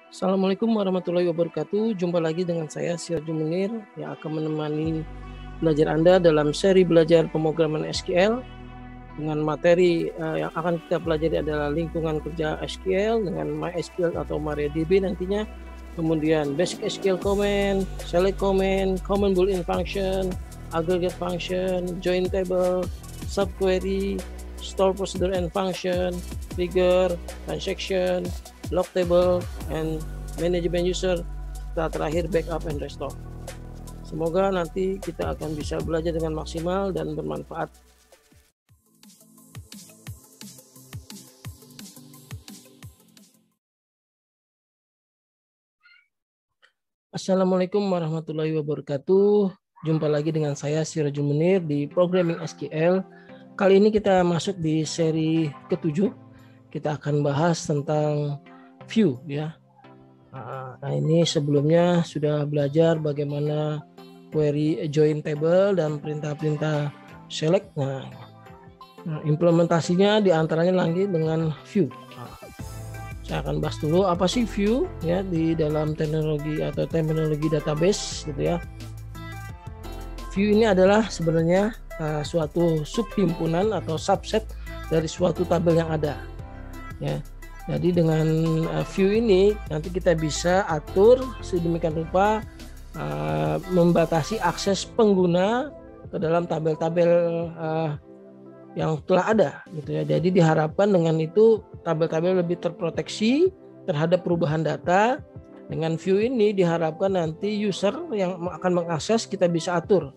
Assalamualaikum warahmatullahi wabarakatuh. Jumpa lagi dengan saya Sirajul Munir yang akan menemani belajar Anda dalam seri belajar pemrograman SQL dengan materi yang akan kita pelajari adalah lingkungan kerja SQL dengan MySQL atau MariaDB nantinya. Kemudian basic SQL command, select command, common boolean function, aggregate function, join table, subquery, store procedure and function, trigger, transaction, log table, and management user, serta terakhir backup and restore. Semoga nanti kita akan bisa belajar dengan maksimal dan bermanfaat. Assalamualaikum warahmatullahi wabarakatuh. Jumpa lagi dengan saya Sirajul Munir di Programming SQL. Kali ini kita masuk di seri ke-7. Kita akan bahas tentang view ya. Nah, ini sebelumnya sudah belajar bagaimana query join table dan perintah-perintah select. Nah, implementasinya diantaranya lagi dengan view. Saya akan bahas dulu apa sih view ya di dalam teknologi atau terminologi database gitu ya. View ini adalah sebenarnya suatu subhimpunan atau subset dari suatu tabel yang ada ya. Jadi dengan view ini nanti kita bisa atur sedemikian rupa membatasi akses pengguna ke dalam tabel-tabel yang telah ada gitu ya. Jadi diharapkan dengan itu tabel-tabel lebih terproteksi terhadap perubahan data. Dengan view ini diharapkan nanti user yang akan mengakses kita bisa atur.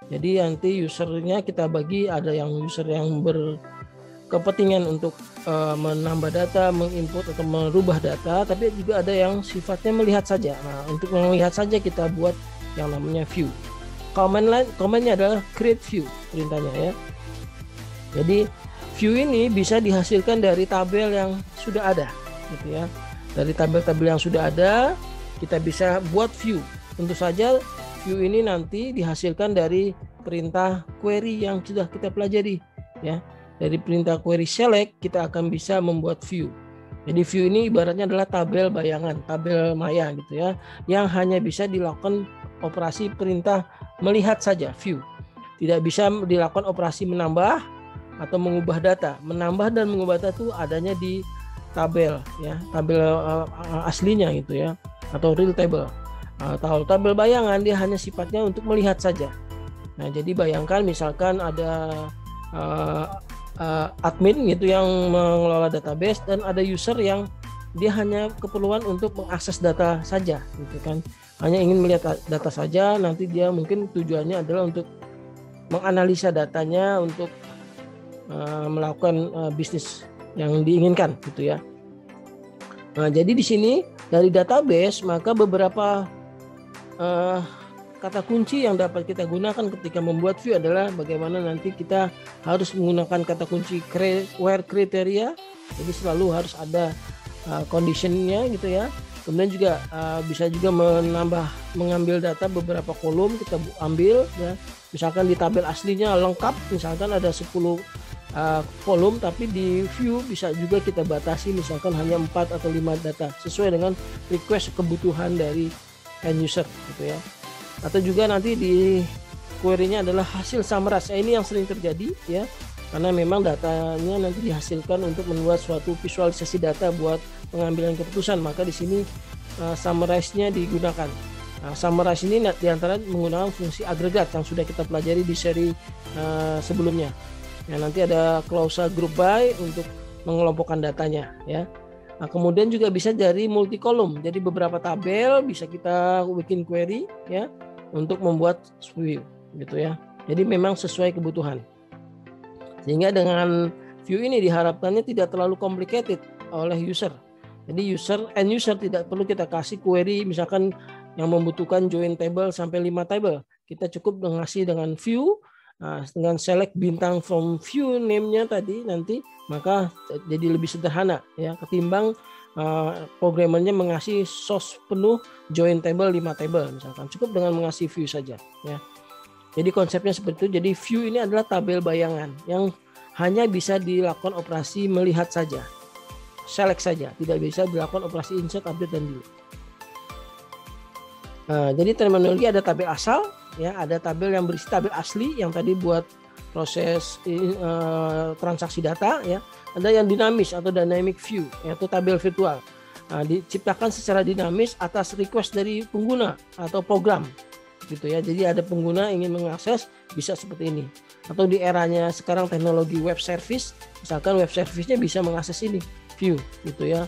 Jadi nanti usernya kita bagi, ada yang user yang berkepentingan untuk menambah data, menginput atau merubah data, tapi juga ada yang sifatnya melihat saja. Nah, untuk melihat saja kita buat yang namanya view. Command-nya adalah create view perintahnya ya. Jadi view ini bisa dihasilkan dari tabel yang sudah ada gitu ya. Dari tabel-tabel yang sudah ada kita bisa buat view. Tentu saja view ini nanti dihasilkan dari perintah query yang sudah kita pelajari ya. Dari perintah query select kita akan bisa membuat view. Jadi view ini ibaratnya adalah tabel bayangan, tabel maya gitu ya, yang hanya bisa dilakukan operasi perintah melihat saja view. Tidak bisa dilakukan operasi menambah atau mengubah data. Menambah dan mengubah data itu adanya di tabel ya, tabel aslinya gitu ya, atau real table. Atau tabel bayangan dia hanya sifatnya untuk melihat saja. Nah, jadi bayangkan misalkan ada admin gitu yang mengelola database dan ada user yang dia hanya keperluan untuk mengakses data saja gitu kan. Hanya ingin melihat data saja, nanti dia mungkin tujuannya adalah untuk menganalisa datanya untuk melakukan bisnis yang diinginkan gitu ya. Nah, jadi di sini dari database maka beberapa kata kunci yang dapat kita gunakan ketika membuat view adalah bagaimana nanti kita harus menggunakan kata kunci where criteria. Jadi selalu harus ada conditionnya gitu ya. Kemudian juga bisa juga mengambil data beberapa kolom kita ambil ya. Misalkan di tabel aslinya lengkap, misalkan ada 10 kolom, tapi di view bisa juga kita batasi misalkan hanya 4 atau 5 data sesuai dengan request kebutuhan dari end user gitu ya. Atau juga nanti di query-nya adalah hasil summarize. Ini yang sering terjadi ya, karena memang datanya nanti dihasilkan untuk membuat suatu visualisasi data buat pengambilan keputusan, maka di sini summarize-nya digunakan. Nah, summarize ini diantara menggunakan fungsi agregat yang sudah kita pelajari di seri sebelumnya. Ya, nanti ada klausa group by untuk mengelompokkan datanya ya. Nah, kemudian juga bisa dari multi kolom. Jadi beberapa tabel bisa kita bikin query ya untuk membuat view gitu ya. Jadi memang sesuai kebutuhan. Sehingga dengan view ini diharapkannya tidak terlalu complicated oleh user. Jadi end user tidak perlu kita kasih query misalkan yang membutuhkan join table sampai 5 table. Kita cukup ngasih dengan view. Nah, dengan select bintang from view name-nya tadi nanti maka jadi lebih sederhana ya ketimbang programmernya mengasih source penuh join table 5 table misalkan. Cukup dengan mengasih view saja ya. Jadi konsepnya seperti itu. Jadi view ini adalah tabel bayangan yang hanya bisa dilakukan operasi melihat saja. select saja, tidak bisa dilakukan operasi insert, update, dan delete. Nah, jadi terminologi ada tabel asal, ya, ada tabel yang berisi tabel asli yang tadi buat proses transaksi data, ya. Ada yang dinamis atau dynamic view, yaitu tabel virtual. Nah, diciptakan secara dinamis atas request dari pengguna atau program, gitu ya. Jadi ada pengguna ingin mengakses, bisa seperti ini. Atau di eranya sekarang teknologi web service, misalkan web service-nya bisa mengakses ini, view, gitu ya.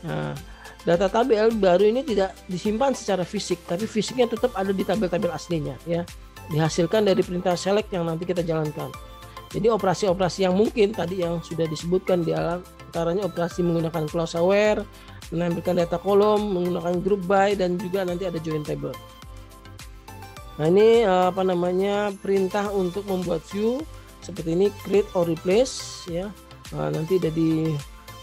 Nah, data tabel baru ini tidak disimpan secara fisik, tapi fisiknya tetap ada di tabel-tabel aslinya, ya. Dihasilkan dari perintah select yang nanti kita jalankan. Jadi operasi-operasi yang mungkin tadi yang sudah disebutkan di alam, antaranya operasi menggunakan close aware, menampilkan data kolom, menggunakan group by, dan juga nanti ada join table. Nah, ini perintah untuk membuat view seperti ini, create or replace, ya. Nah, nanti ada di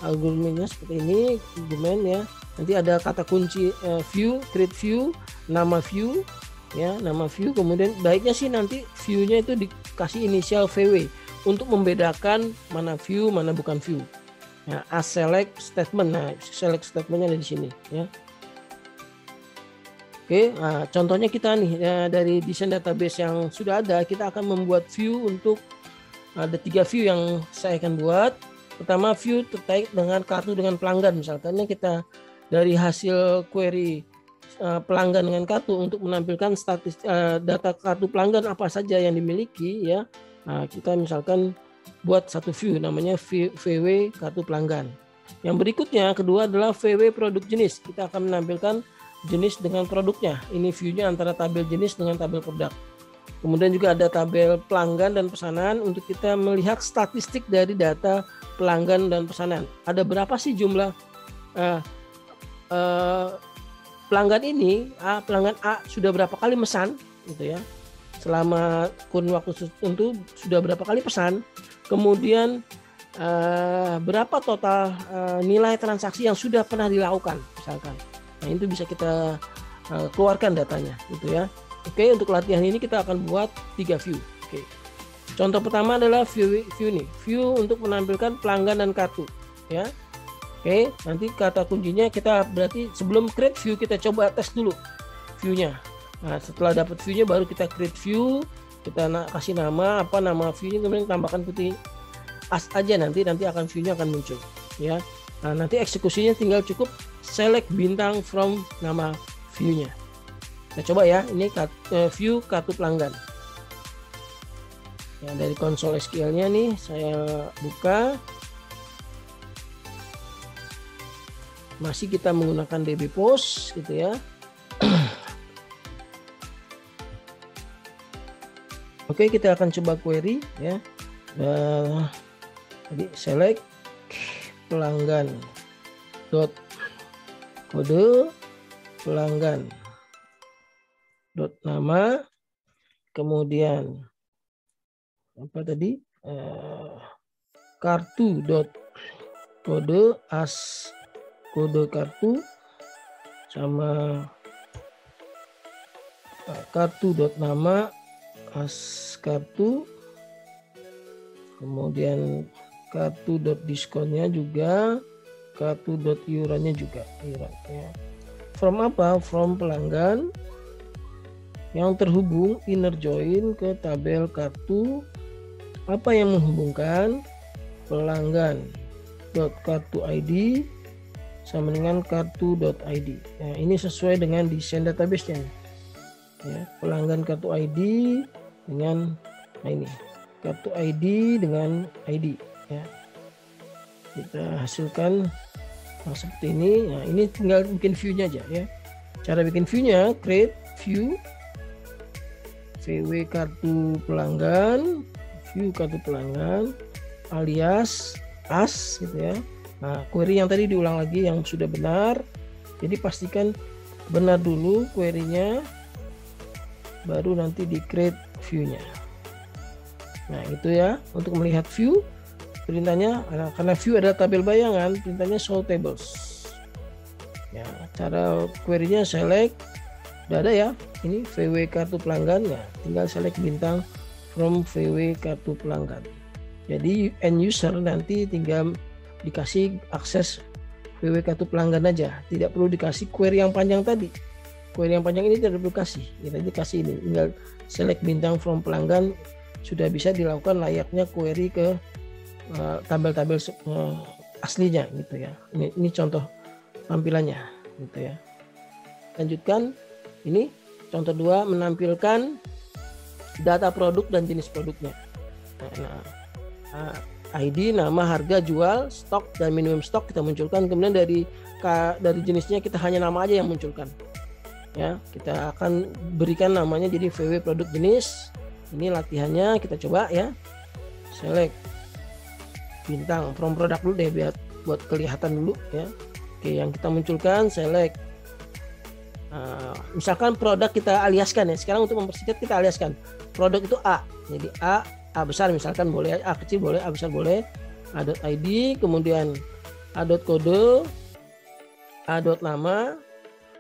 algoritmenya seperti ini, argumen, ya. Nanti ada kata kunci view, create view, nama view, ya, nama view. Kemudian baiknya sih nanti view-nya itu dikasih inisial VW untuk membedakan mana view, mana bukan view. Ya, as select statement. Nah, select statementnya ada di sini, ya. Oke, nah, contohnya kita nih ya, dari desain database yang sudah ada, kita akan membuat view untuk ada 3 view yang saya akan buat. Pertama, view terkait dengan kartu dengan pelanggan, misalkan kita dari hasil query pelanggan dengan kartu untuk menampilkan data kartu pelanggan apa saja yang dimiliki, ya. Nah, kita misalkan buat satu view namanya VW kartu pelanggan. Yang berikutnya kedua adalah VW produk jenis. Kita akan menampilkan jenis dengan produknya. Ini view-nya antara tabel jenis dengan tabel produk. Kemudian juga ada tabel pelanggan dan pesanan untuk kita melihat statistik dari data pelanggan dan pesanan. Ada berapa sih jumlah pelanggan ini, pelanggan A sudah berapa kali mesan, gitu ya. Selama kurun waktu tertentu sudah berapa kali pesan. Kemudian berapa total nilai transaksi yang sudah pernah dilakukan, misalkan. Nah, itu bisa kita keluarkan datanya, gitu ya. Oke, untuk latihan ini kita akan buat 3 view. Oke. Contoh pertama adalah view nih, view untuk menampilkan pelanggan dan kartu, ya. Oke, nanti kata kuncinya kita berarti sebelum create view kita coba tes dulu view-nya. Nah, setelah dapat view-nya baru kita create view, kita kasih nama view-nya, kemudian tambahkan putih as aja, nanti akan view-nya akan muncul, ya. Nah, nanti eksekusinya tinggal cukup select bintang from nama view-nya. Kita coba ya, ini view kartu pelanggan. Ya, dari konsol SQL-nya nih saya buka. Masih kita menggunakan DB Post, gitu ya. Oke, kita akan coba query, ya. Jadi select pelanggan dot kode pelanggan dot nama, kemudian apa tadi, kartu dot kode as kode kartu, sama kartu dot nama as kartu, kemudian kartu dot diskonnya juga, kartu dot iurannya juga, iuran, ya. From apa? From pelanggan yang terhubung inner join ke tabel kartu. Apa yang menghubungkan pelanggan dot kartu ID sama dengan kartu.id. Nah, ini sesuai dengan desain database-nya. Ya, pelanggan kartu ID dengan ini. Kartu ID dengan ID, ya. Kita hasilkan seperti ini. Nah, ini tinggal bikin view-nya aja, ya. Cara bikin view-nya, create view VW kartu pelanggan, view kartu pelanggan alias as, gitu ya. Nah, query yang tadi diulang lagi yang sudah benar. Jadi pastikan benar dulu query-nya, baru nanti di create view-nya. Nah, itu ya untuk melihat view. Perintahnya, karena view adalah tabel bayangan, perintahnya show tables. Ya, cara query-nya select, udah ada ya. Ini VW kartu pelanggan, ya, tinggal select bintang from VW kartu pelanggan. Jadi end user nanti tinggal dikasih akses VW kartu pelanggan aja, tidak perlu dikasih query yang panjang tadi. Query yang panjang ini tidak perlu kasih, kita dikasih ini, tinggal select bintang from pelanggan, sudah bisa dilakukan layaknya query ke tabel-tabel aslinya gitu ya. Ini contoh tampilannya gitu ya. Lanjutkan, ini contoh 2, menampilkan data produk dan jenis produknya. ID, nama, harga, jual, stok, dan minimum stok kita munculkan. Kemudian dari jenisnya kita hanya nama aja yang munculkan. Ya, kita akan berikan namanya jadi VW produk jenis. Ini latihannya, kita coba ya. Select bintang from produk dulu deh, biar buat kelihatan dulu ya. Oke, yang kita munculkan select. Misalkan produk kita aliaskan ya. Sekarang untuk mempersingkat kita aliaskan. Produk itu A. Jadi A besar misalkan boleh, A kecil boleh, A besar boleh. A.id, kemudian A.kode, A.nama,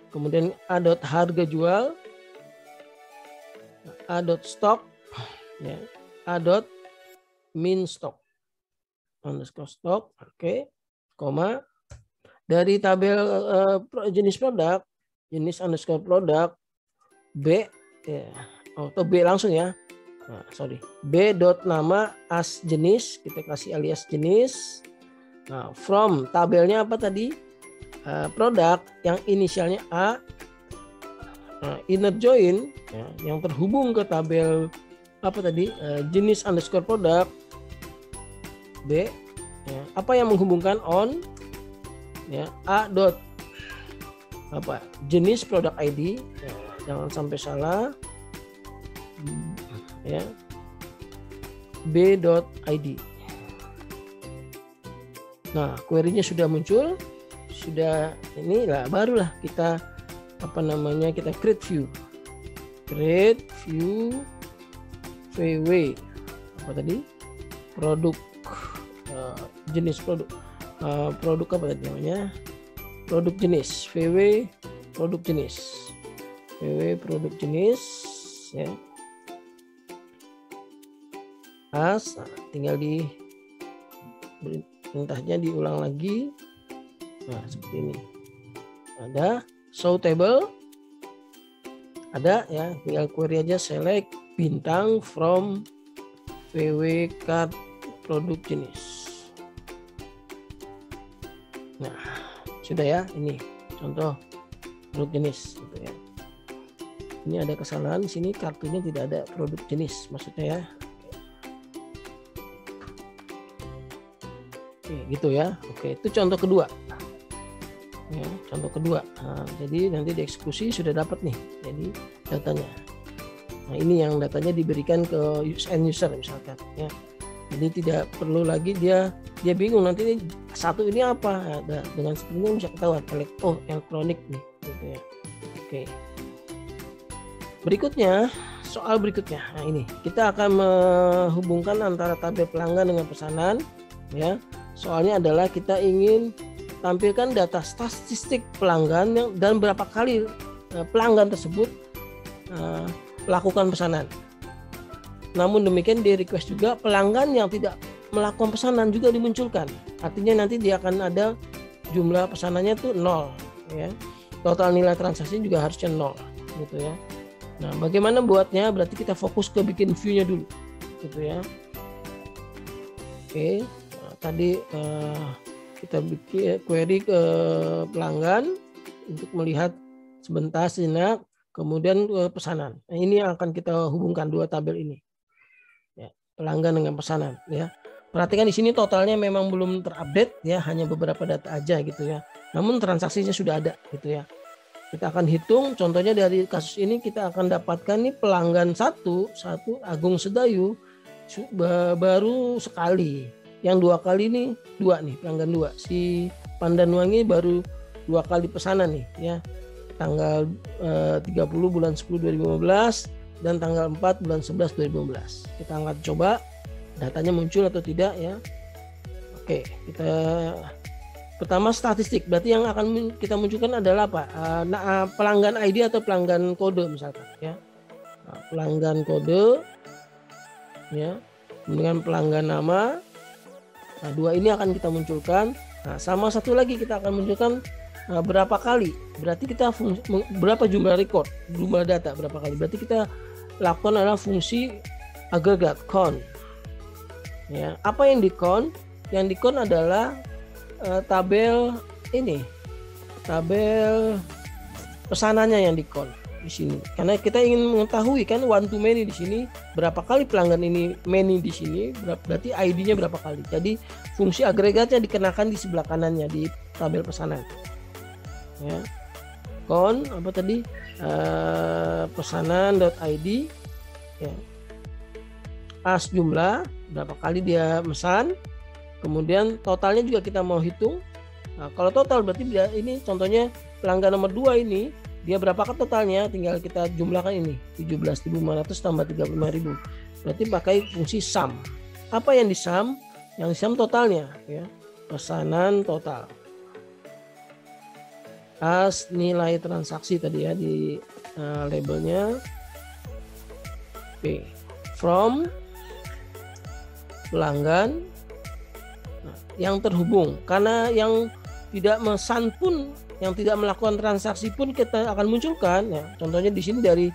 kemudian A.harga jual, A.stock, ya, A.min stock, underscore stock, oke, koma. Dari tabel jenis produk, jenis underscore produk, B, ya, atau B langsung ya. Nah, sorry, B.nama as jenis, kita kasih alias jenis. Nah, from tabelnya apa tadi? Produk yang inisialnya A. Nah, inner join ya, yang terhubung ke tabel apa tadi? Jenis underscore produk B. Ya, apa yang menghubungkan on? Ya, A. Apa? Jenis produk ID. Ya, jangan sampai salah. Ya, b.id. Nah, query-nya sudah muncul, sudah inilah barulah kita kita create view VW apa tadi, produk jenis produk apa tadi namanya, produk jenis VW produk jenis ya. Tinggal di perintahnya diulang lagi. Nah, seperti ini. Ada show table. Ada ya, tinggal query aja select bintang from VW card produk jenis. Nah, sudah ya, ini contoh produk jenis gitu ya. Ini ada kesalahan di sini, kartunya tidak ada produk jenis maksudnya ya. Gitu ya. Oke, itu contoh kedua ya, contoh kedua. Nah, jadi nanti dieksekusi sudah dapat nih jadi datanya. Nah, ini yang datanya diberikan ke end user misalkan ya, jadi tidak perlu lagi dia bingung nanti ini satu ini apa. Nah, dengan seperti ini bisa ketahuan elektronik nih gitu ya. Oke, berikutnya soal berikutnya. Nah, ini kita akan menghubungkan antara tabel pelanggan dengan pesanan ya. Soalnya adalah kita ingin tampilkan data statistik pelanggan dan berapa kali pelanggan tersebut melakukan pesanan. Namun demikian di request juga pelanggan yang tidak melakukan pesanan juga dimunculkan. Artinya nanti dia akan ada jumlah pesanannya tuh 0 ya. Total nilai transaksi juga harusnya 0 gitu ya. Nah, bagaimana buatnya? Berarti kita fokus ke bikin view-nya dulu gitu ya. Oke. Tadi kita bikin query ke pelanggan untuk melihat sejenak, kemudian ke pesanan. Nah, ini yang akan kita hubungkan dua tabel ini, ya, pelanggan dengan pesanan. Ya, perhatikan di sini totalnya memang belum terupdate, ya, hanya beberapa data aja gitu ya. Namun transaksinya sudah ada, gitu ya. Kita akan hitung, contohnya dari kasus ini kita akan dapatkan nih pelanggan satu Agung Sedayu baru sekali. Yang 2 kali nih, 2 nih pelanggan 2. Si Pandanwangi baru 2 kali pesanan nih ya. Tanggal 30 bulan 10 2015 dan tanggal 4 bulan 11 2015. Kita angkat coba datanya muncul atau tidak ya. Oke, kita pertama statistik. Berarti yang akan kita munculkan adalah apa? Pelanggan ID atau pelanggan kode misalkan ya. Nah, pelanggan kode ya. Kemudian pelanggan nama, Nah, 2 ini akan kita munculkan. Nah, sama satu lagi kita akan munculkan berapa kali. Berarti kita berapa jumlah record, jumlah data berapa kali. Berarti kita lakukan adalah fungsi agregat count. Ya, apa yang di count? Yang di count adalah tabel ini, tabel pesanannya yang di count di sini. Karena kita ingin mengetahui kan one to many di sini berapa kali pelanggan ini many di sini, berarti ID-nya berapa kali. Jadi fungsi agregatnya dikenakan di sebelah kanannya di tabel pesanan. Ya, count apa tadi, pesanan.id, ya, as jumlah berapa kali dia mesan, kemudian totalnya juga kita mau hitung. Nah, kalau total berarti ini contohnya pelanggan nomor 2 ini dia berapa kan totalnya, tinggal kita jumlahkan ini 17.500 tambah 35.000, berarti pakai fungsi sum. Apa yang di sum? Yang di sum totalnya, ya, pesanan total as nilai transaksi tadi ya, di labelnya P from pelanggan yang terhubung. Karena yang tidak memesan pun, yang tidak melakukan transaksi pun kita akan munculkan ya. Contohnya di sini dari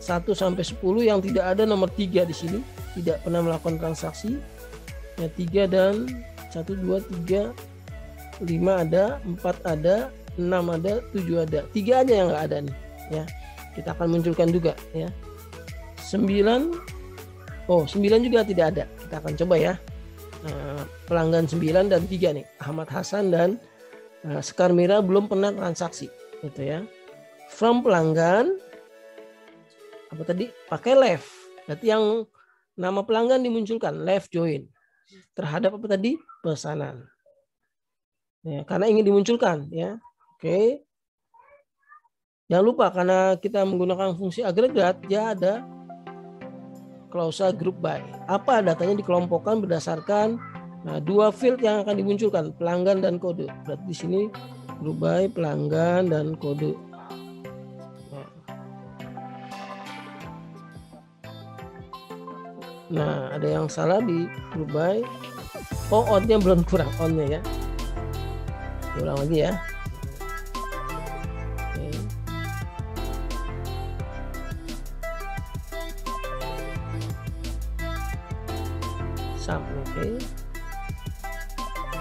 1 sampai 10 yang tidak ada nomor 3 di sini, tidak pernah melakukan transaksi. Ya, 3 dan 1 2 3 5 ada, 4 ada, 6 ada, 7 ada. 3 aja yang nggak ada nih ya. Kita akan munculkan juga ya. 9 juga tidak ada. Kita akan coba ya. Pelanggan 9 dan 3 nih, Ahmad Hasan dan Sekar Mira belum pernah transaksi gitu ya. From pelanggan apa tadi, pakai left, berarti yang nama pelanggan dimunculkan left join terhadap apa tadi, pesanan ya, karena ingin dimunculkan ya. Oke, jangan lupa karena kita menggunakan fungsi agregat ya, ada klausa group by. Apa datanya dikelompokkan berdasarkan 2 field yang akan dimunculkan, pelanggan dan kode. Berarti di sini group by pelanggan dan kode. Nah, ada yang salah di group by. On-nya belum kurang, on-nya ya. Ulang lagi ya. Sum, oke.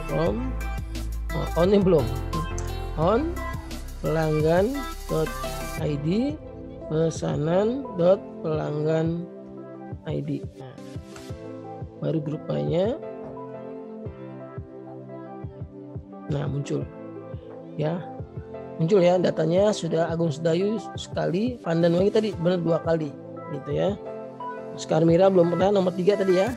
From on-nya belum. On pelanggan.id pesanan.pelanggan.id. Nah, baru grup by-nya. Nah, muncul ya, muncul ya datanya. Sudah Agung Sedayu sekali, Pandan Wangi tadi benar 2 kali gitu ya. Sekar Mira belum pernah, nomor 3 tadi ya.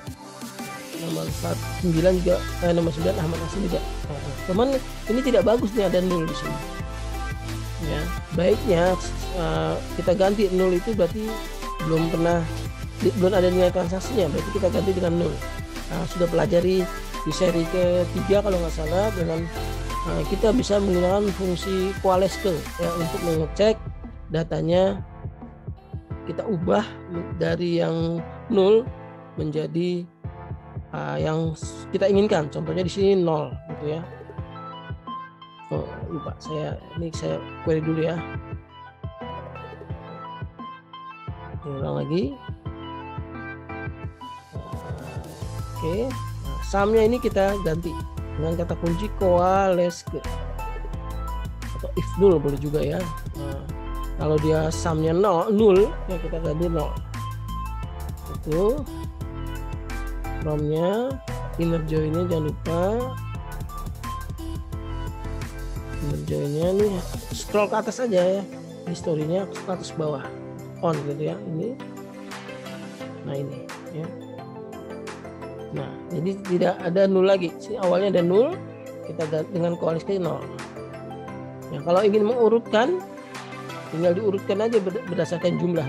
Nomor 9 juga, nomor 9 Ahmad Hasan juga. Teman ini tidak bagus nih, ada 0 di sini. Ya, baiknya kita ganti 0 itu berarti belum ada nilai transaksinya, berarti kita ganti dengan 0. Nah, sudah pelajari di seri ke-3 kalau nggak salah, dengan kita bisa menggunakan fungsi QualSQL ya, untuk mengecek datanya. Kita ubah dari yang 0 menjadi yang kita inginkan. Contohnya di sini 0 gitu ya. Lupa saya query dulu ya. Ulang lagi. Oke. Nah, sumnya ini kita ganti dengan kata kunci QualSQL atau if 0 boleh juga ya. Nah, kalau dia sumnya 0 ya kita ganti 0. Itu from-nya, inner join-nya jangan lupa. Inner join-nya nih scroll ke atas aja ya. Historinya ke atas bawah. On gitu ya ini. Nah ini ya. Nah, jadi tidak ada 0 lagi. Awalnya ada 0, kita ganti dengan QualSQL 0. Ya, kalau ingin mengurutkan, tinggal diurutkan aja berdasarkan jumlah.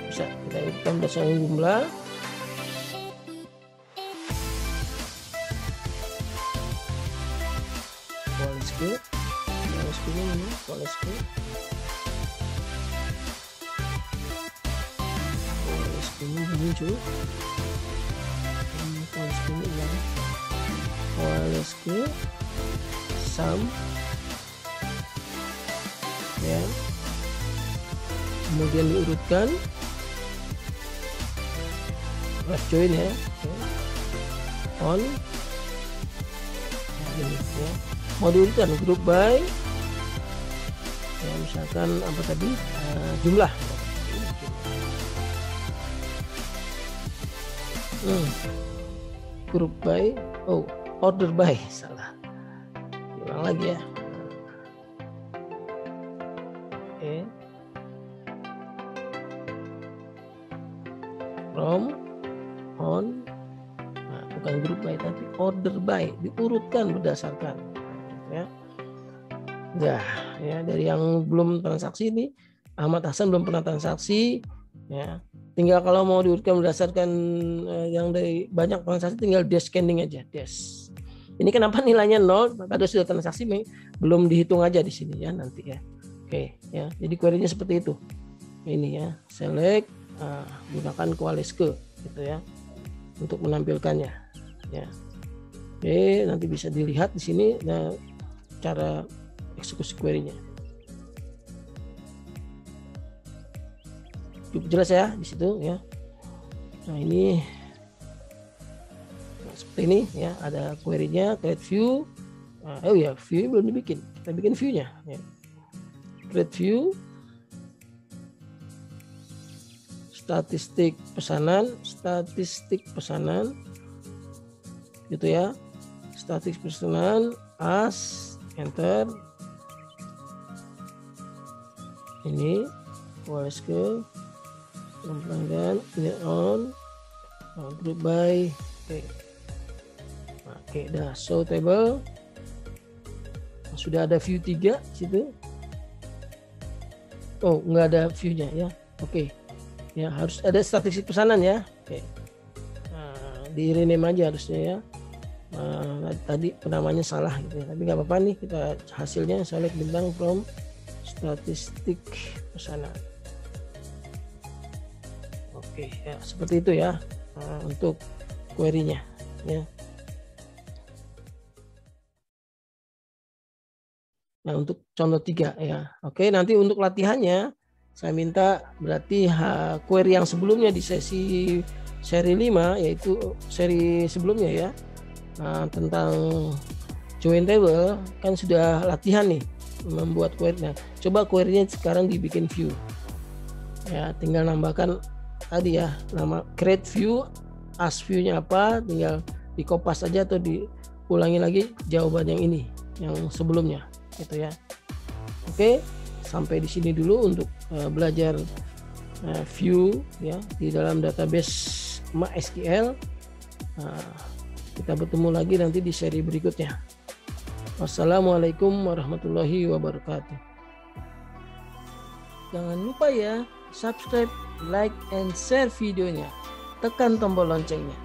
Bisa kita urutkan berdasarkan jumlah. QualSQL ini QualSQL ini muncul. QualSQL ini OLSK sum ya, kemudian diurutkan left join ya, on ini ya, mau diurutkan group by ya, misalkan apa tadi jumlah group by, order by, salah, ulang lagi ya. Oke, from, on, nah, bukan group by tapi order by, diurutkan berdasarkan ya. Ya dari yang belum transaksi ini, Ahmad Hasan belum pernah transaksi ya, tinggal kalau mau diurutkan berdasarkan yang dari banyak transaksi tinggal dash scanning aja, dash. Ini kenapa nilainya 0? Padahal sudah transaksi belum dihitung aja di sini ya nanti ya. Oke ya, jadi query-nya seperti itu. Ini ya, select, gunakan OLSK gitu ya untuk menampilkannya ya. Oke, nanti bisa dilihat di sini cara eksekusi query-nya. Cukup jelas ya di situ ya. Nah ini seperti ini ya, ada query-nya, create view. Oh ya, view belum dibikin, kita bikin view-nya ya. Create view, statistik pesanan gitu ya, statistik pesanan as, enter. Ini OLSK pelanggan, ini on, group by, oke, dah show table, sudah ada view 3 situ. Oh, nggak ada view-nya ya. Oke, ya harus ada statistik pesanan ya. Oke, di rename aja harusnya ya. Tadi penamanya salah gitu ya, tapi nggak apa-apa nih, kita hasilnya select bintang from statistik pesanan. Oke ya, seperti itu ya untuk query-nya ya. Nah untuk contoh 3 ya. Oke, nanti untuk latihannya saya minta berarti query yang sebelumnya di seri 5, yaitu seri sebelumnya ya, tentang join table kan sudah latihan nih membuat query. Nah, coba query-nya sekarang dibikin view ya, tinggal nambahkan tadi ya, nama create view, as view-nya apa, tinggal dikopas aja atau diulangi lagi jawaban yang ini, yang sebelumnya gitu ya. Oke, sampai di sini dulu untuk belajar view ya di dalam database MySQL. Kita bertemu lagi nanti di seri berikutnya. Wassalamualaikum warahmatullahi wabarakatuh. Jangan lupa ya, subscribe, like, and share videonya. Tekan tombol loncengnya.